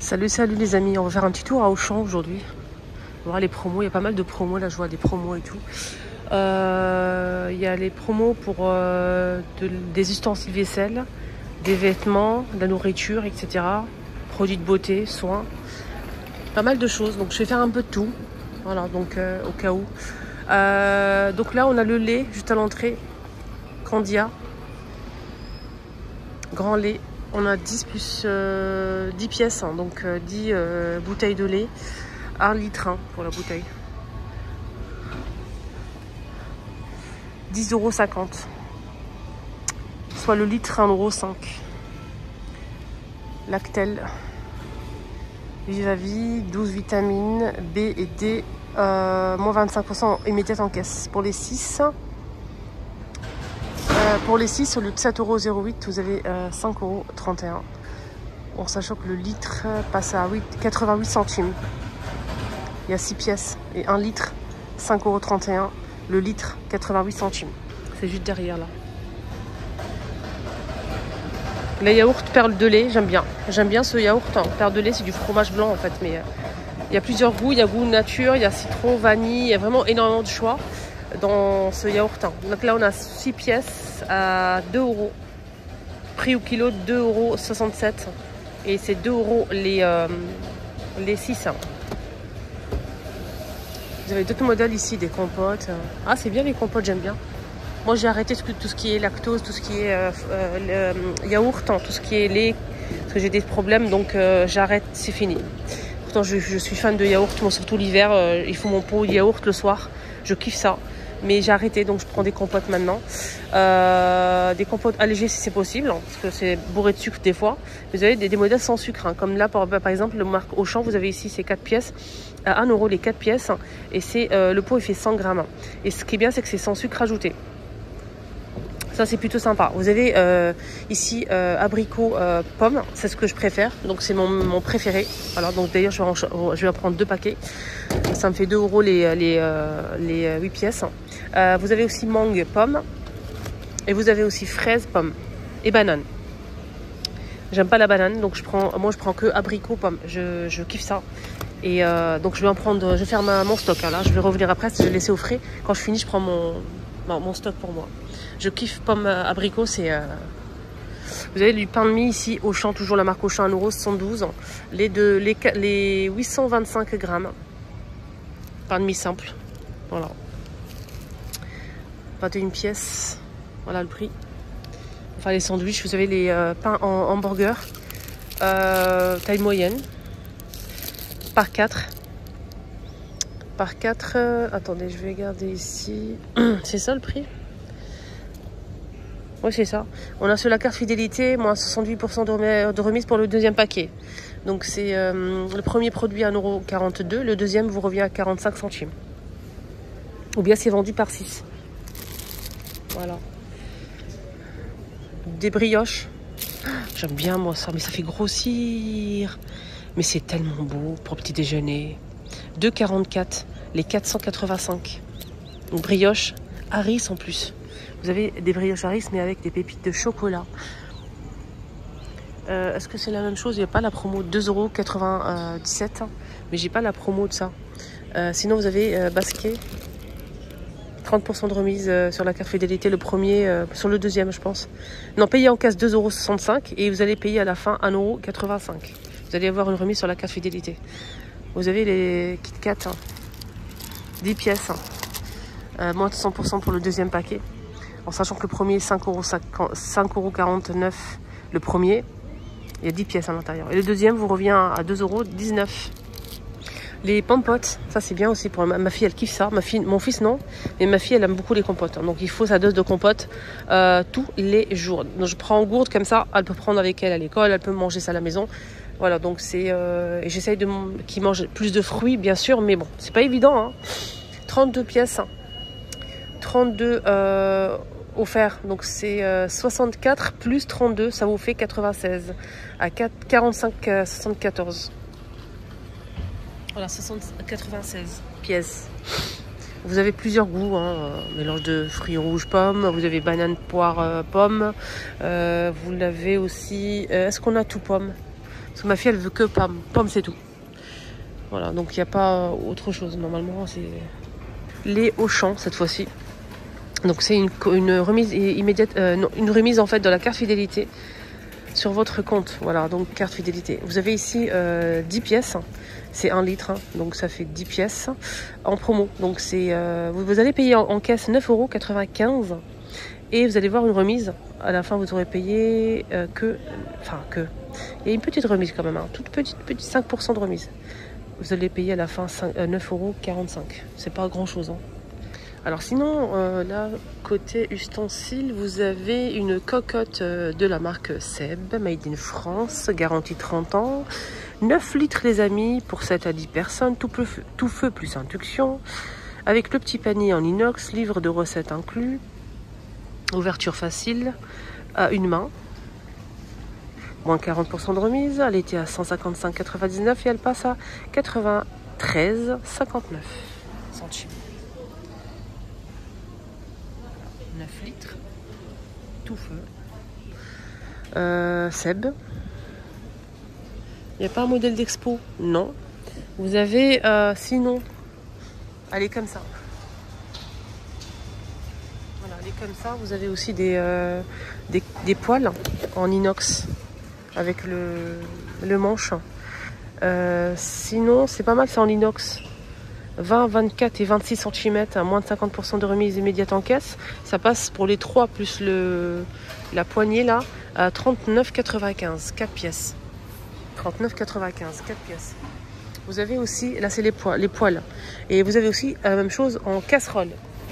Salut les amis, on va faire un petit tour à Auchan aujourd'hui. On va voir les promos, il y a pas mal de promos, là je vois des promos et tout. Il y a les promos pour des ustensiles vaisselle, des vêtements, de la nourriture, etc. Produits de beauté, soins, pas mal de choses. Donc je vais faire un peu de tout, voilà, donc au cas où. Donc là on a le lait juste à l'entrée, Candia, grand lait. On a 10 plus 10 pièces, hein, donc 10 bouteilles de lait, 1 litre pour la bouteille. 10,50 €. Soit le litre 1,5 €. Lactel, Vivavi, 12 vitamines, B et D, moins 25% immédiate en caisse. Pour les 6, au lieu de 7,08 €, vous avez 5,31 €. En sachant que le litre passe à 88 centimes. Il y a 6 pièces et 1 litre, 5,31 €. Le litre, 88 centimes. C'est juste derrière là. Les yaourts perles de lait, j'aime bien. J'aime bien ce yaourt. Perles de lait, c'est du fromage blanc en fait. Mais il y a plusieurs goûts. Il y a goût nature, il y a citron, vanille. Il y a vraiment énormément de choix dans ce yaourt. Donc là, on a 6 pièces à 2 €. Prix au kilo, 2,67 €. Et c'est 2 € les 6. Vous avez d'autres modèles ici, des compotes. Ah, c'est bien les compotes, j'aime bien. Moi, j'ai arrêté tout ce qui est lactose, tout ce qui est yaourt, tout ce qui est lait, parce que j'ai des problèmes, donc j'arrête, c'est fini. Pourtant, je suis fan de yaourt, moi, surtout l'hiver, il faut mon pot yaourt le soir. Je kiffe ça. Mais j'ai arrêté, donc je prends des compotes maintenant. Des compotes allégées si c'est possible, parce que c'est bourré de sucre des fois. Vous avez des modèles sans sucre, comme là, par exemple, le marque Auchan, vous avez ici ces 4 pièces, à 1 € les 4 pièces. Et le pot, il fait 100 grammes. Et ce qui est bien, c'est que c'est sans sucre ajouté. Ça, c'est plutôt sympa. Vous avez ici abricot, pomme, c'est ce que je préfère. Donc, c'est mon préféré. Alors, donc d'ailleurs, je vais en prendre 2 paquets. Ça me fait 2 € les 8 pièces. Vous avez aussi mangue, pomme. Et vous avez aussi fraise, pomme et banane. J'aime pas la banane, donc moi je prends que abricot, pomme. Je kiffe ça. Et donc je vais faire mon stock. Là, je vais revenir après, je vais laisser au frais. Quand je finis, je prends mon stock pour moi. Je kiffe pomme, abricot, c'est... Vous avez du pain de mie ici, Auchan, toujours la marque Auchan, 1,72 €. Les 825 grammes. Pain de mie simple. Voilà. 21 pièces. Voilà le prix. Enfin, les sandwichs, vous avez les pains en hamburger. Taille moyenne. Par 4. Par 4. Attendez, je vais regarder ici. C'est ça le prix? Oui, c'est ça. On a sur la carte fidélité, moins 68% de remise pour le deuxième paquet. Donc, c'est le premier produit à 1,42 €. Le deuxième vous revient à 45 centimes. Ou bien c'est vendu par 6. Voilà. Des brioches. J'aime bien moi ça, mais ça fait grossir. Mais c'est tellement beau pour petit déjeuner. 2,44 €, les 485. Une brioche Harris en plus. Vous avez des brioches Harris mais avec des pépites de chocolat. Est-ce que c'est la même chose? Il n'y a pas la promo 2,97 €. Mais j'ai pas la promo de ça. Sinon vous avez Basquet. 30% de remise sur la carte fidélité, le premier, sur le deuxième je pense. Non, payez en caisse 2,65 € et vous allez payer à la fin 1,85 €. Vous allez avoir une remise sur la carte fidélité. Vous avez les Kit Kat, 10 pièces, moins de 100% pour le deuxième paquet. En sachant que le premier est 5,49 € le premier. Il y a 10 pièces à l'intérieur. Et le deuxième vous revient à 2,19 €. Les pompotes, ça c'est bien aussi pour ma fille, elle kiffe ça. Mon fils non, mais ma fille elle aime beaucoup les compotes. Donc il faut sa dose de compote tous les jours. Donc je prends en gourde comme ça, elle peut prendre avec elle à l'école, elle peut manger ça à la maison. Voilà, donc c'est et j'essaye qu'il mange plus de fruits bien sûr, mais bon, c'est pas évident. 32 pièces, 32 offerts, donc c'est 64 plus 32, ça vous fait 96 à 45,74. Voilà, 96 pièces. Vous avez plusieurs goûts, mélange de fruits rouges, pommes. Vous avez banane, poire, pomme. Vous l'avez aussi... Est-ce qu'on a tout pomme? Parce que ma fille, elle veut que pomme. Pomme, c'est tout. Voilà, donc il n'y a pas autre chose. Normalement, c'est lait Auchan cette fois-ci. Donc c'est une remise immédiate, non, une remise en fait de la carte fidélité sur votre compte. Voilà, donc carte fidélité. Vous avez ici 10 pièces. C'est 1 litre, hein, donc ça fait 10 pièces en promo. Donc c'est vous allez payer en caisse 9,95 €. Et vous allez voir une remise. À la fin, vous aurez payé que... Il y a une petite remise quand même, hein, toute petite 5% de remise. Vous allez payer à la fin 9,45 €. C'est pas grand chose. Hein. Alors sinon, là, côté ustensiles, vous avez une cocotte de la marque Seb, made in France, garantie 30 ans. 9 litres les amis, pour 7 à 10 personnes, tout feu plus induction. Avec le petit panier en inox, livre de recettes inclus. Ouverture facile, à une main. Moins 40% de remise. Elle était à 155,99 et elle passe à 93,59 centimes. 9 litres. Tout feu. Seb. Il n'y a pas un modèle d'expo? Non. Vous avez, sinon, elle est comme ça. Voilà, elle est comme ça. Vous avez aussi des poêles en inox avec le manche. Sinon, c'est pas mal, c'est en inox. 20, 24 et 26 cm à moins de 50% de remise immédiate en caisse. Ça passe pour les 3 plus la poignée là à 39,95, 4 pièces. 39,95, 4 pièces. Vous avez aussi, là c'est les poêles. Et vous avez aussi la même chose en casserole.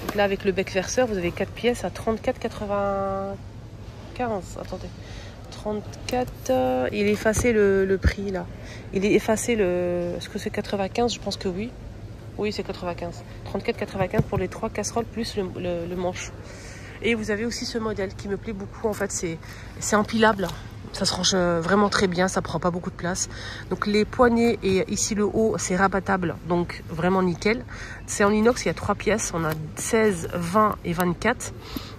Donc là avec le bec verseur, vous avez 4 pièces à 34,95. Attendez. 34, il est effacé le prix là. Il est effacé est-ce que c'est 95? Je pense que oui. Oui, c'est 95. 34,95 pour les 3 casseroles plus le manche. Et vous avez aussi ce modèle qui me plaît beaucoup. En fait, c'est empilable. Ça se range vraiment très bien. Ça prend pas beaucoup de place. Donc les poignées et ici le haut, c'est rabattable. Donc vraiment nickel. C'est en inox. Il y a 3 pièces. On a 16, 20 et 24.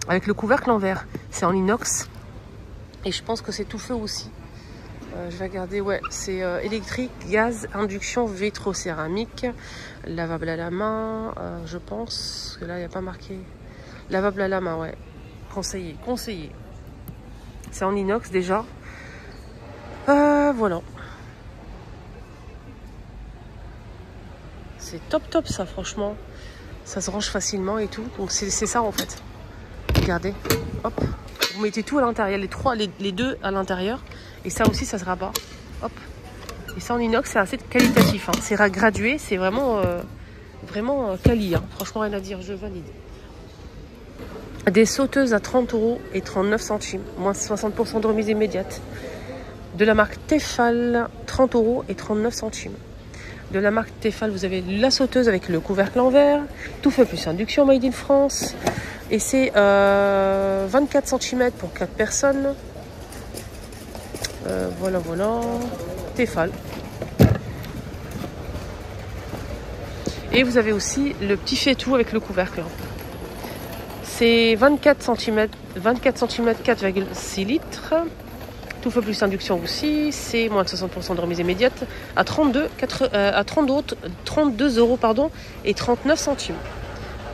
Avec le couvercle en verre. C'est en inox. Et je pense que c'est tout feu aussi. Je vais regarder, ouais, c'est électrique, gaz, induction, vitrocéramique, lavable à la main, je pense, que là, il n'y a pas marqué. Lavable à la main, ouais. Conseillé. C'est en inox déjà. Voilà. C'est top ça, franchement. Ça se range facilement et tout. Donc c'est ça en fait. Regardez, hop. Vous mettez tout à l'intérieur, les deux à l'intérieur. Et ça aussi, ça se rabat. Hop. Et ça en inox, c'est assez qualitatif. Hein. C'est gradué, c'est vraiment quali. Hein. Franchement, rien à dire, je valide. Des sauteuses à 30 € et 39 centimes. Moins 60% de remise immédiate. De la marque Tefal, 30 € et 39 centimes. De la marque Tefal, vous avez la sauteuse avec le couvercle en verre. Tout feu plus induction, made in France. Et c'est 24 cm pour 4 personnes. Voilà. Tefal. Et vous avez aussi le petit faitout avec le couvercle. C'est 24 cm, 4,6 litres. Tout feu plus induction aussi. C'est moins de 60% de remise immédiate à 32 € pardon, et 39 centimes.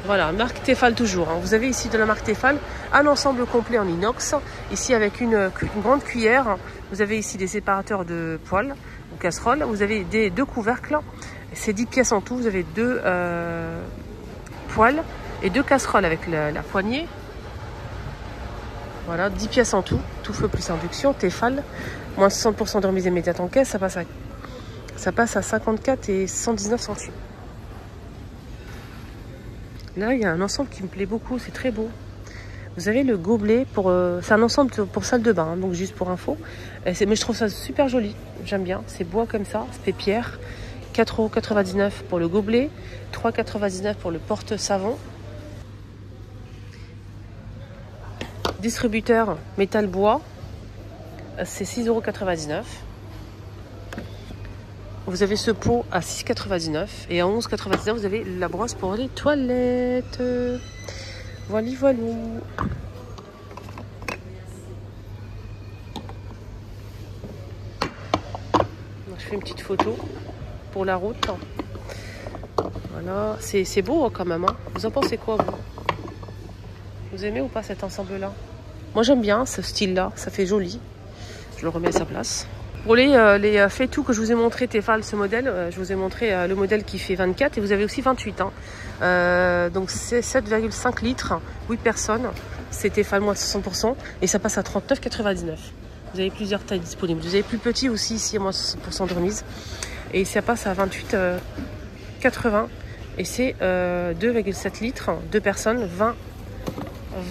Voilà, marque Tefal toujours. Hein. Vous avez ici de la marque Tefal un ensemble complet en inox. Ici avec une grande cuillère. Vous avez ici des séparateurs de poêles ou casseroles. Vous avez deux couvercles. C'est 10 pièces en tout. Vous avez 2 poêles et 2 casseroles avec la poignée. Voilà, 10 pièces en tout. Tout feu plus induction. Tefal. Moins 60% de remise immédiate en caisse. Ça passe à 54 et 119 centimes. Là, il y a un ensemble qui me plaît beaucoup, c'est très beau. Vous avez le gobelet, c'est un ensemble pour salle de bain, hein, donc juste pour info. Mais je trouve ça super joli, j'aime bien. C'est bois comme ça, c'est pierre. 4,99 € pour le gobelet, 3,99 € pour le porte-savon. Distributeur métal bois, c'est 6,99 €. Vous avez ce pot à 6,99 € et à 11,99 € vous avez la brosse pour les toilettes. Voilà. je fais une petite photo pour la route. Voilà, c'est beau quand même. Hein. Vous en pensez quoi, vous? Vous aimez ou pas cet ensemble-là? Moi, j'aime bien ce style-là, ça fait joli. Je le remets à sa place. Pour les Feitu que je vous ai montré, Tefal, ce modèle, je vous ai montré le modèle qui fait 24 et vous avez aussi 28. Hein. Donc c'est 7,5 litres, 8 personnes. C'est Tefal moins de 60% et ça passe à 39,99. Vous avez plusieurs tailles disponibles. Vous avez plus petit aussi ici à moins 60% de remise. Et ça passe à 28,80 et c'est 2,7 litres, 2 personnes,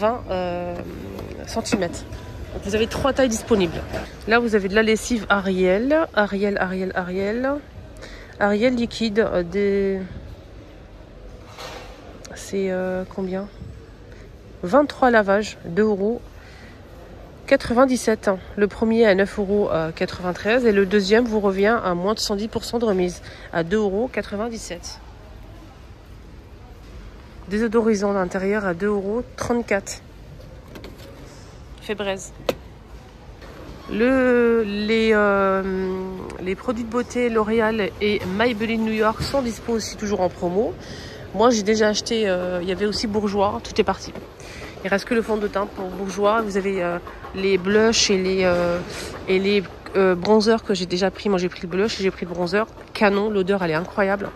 20 cm. Donc vous avez 3 tailles disponibles. Là, vous avez de la lessive Ariel. Ariel liquide. C'est combien? 23 lavages, 2,97 €. Le premier à 9,93 € et le deuxième vous revient à moins de 110% de remise, à 2,97 €. Désodorisant d'intérieur à 2,34 €. Febreze. Les produits de beauté L'Oréal et Maybelline New York sont dispo aussi toujours en promo. Moi j'ai déjà acheté, il y avait aussi Bourjois, tout est parti. Il reste que le fond de teint pour Bourjois. Vous avez les blushs et les bronzers que j'ai déjà pris. Moi j'ai pris le blush et j'ai pris le bronzer. Canon, l'odeur elle est incroyable.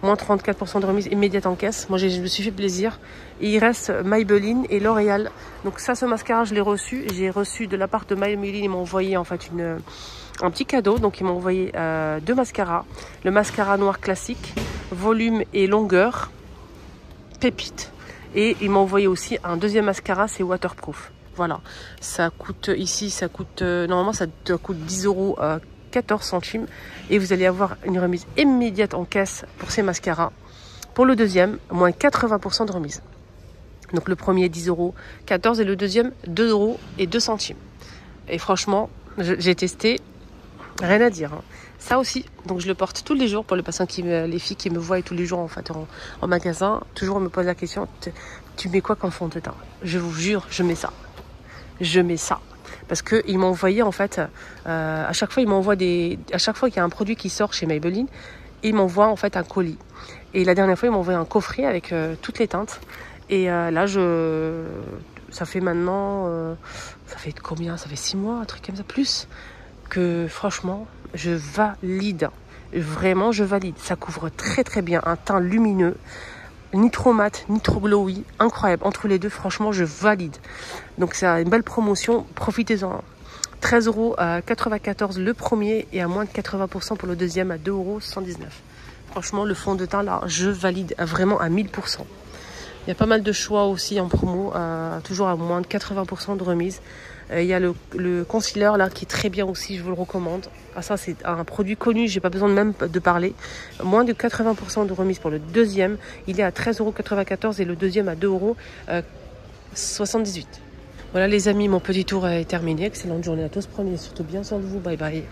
Moins 34% de remise immédiate en caisse. Moi, je me suis fait plaisir. Et il reste Maybelline et L'Oréal. Donc ça, ce mascara, je l'ai reçu. J'ai reçu de la part de Maybelline. Ils m'ont envoyé en fait un petit cadeau. Donc ils m'ont envoyé 2 mascaras. Le mascara noir classique, volume et longueur, pépite. Et ils m'ont envoyé aussi un deuxième mascara, c'est waterproof. Voilà. Ça coûte ici, normalement ça coûte 10 € 14 centimes et vous allez avoir une remise immédiate en caisse pour ces mascaras. Pour le deuxième, moins 80% de remise. Donc le premier 10,14 € et le deuxième 2 € et 2 centimes. Et franchement, j'ai testé, rien à dire. Hein. Ça aussi, donc je le porte tous les jours pour les patients les filles qui me voient tous les jours en fait en magasin. Toujours on me pose la question, tu mets quoi comme fond de teint? Je vous jure, je mets ça. Je mets ça. Parce qu'ils m'ont envoyé en fait, à chaque fois à chaque fois qu'il y a un produit qui sort chez Maybelline, ils m'envoient en fait un colis. Et la dernière fois, ils m'ont envoyé un coffret avec toutes les teintes. Et là, ça fait maintenant, ça fait combien? Ça fait 6 mois, un truc comme ça, plus. Que franchement, je valide. Vraiment, je valide. Ça couvre très très bien un teint lumineux. Ni trop mat, ni trop glowy, incroyable. Entre les deux, franchement, je valide. Donc c'est une belle promotion, profitez-en. 13,94 € le premier et à moins de 80% pour le deuxième à 2,119 €. Franchement, le fond de teint là, je valide vraiment à 1000%. Il y a pas mal de choix aussi en promo, toujours à moins de 80% de remise. Il y a le concealer là qui est très bien aussi, je vous le recommande. Ah, ça c'est un produit connu, j'ai pas besoin même de parler. Moins de 80% de remise pour le deuxième. Il est à 13,94 € et le deuxième à 2,78 €. Voilà les amis, mon petit tour est terminé. Excellente journée à tous. Prenez surtout bien soin de vous. Bye bye.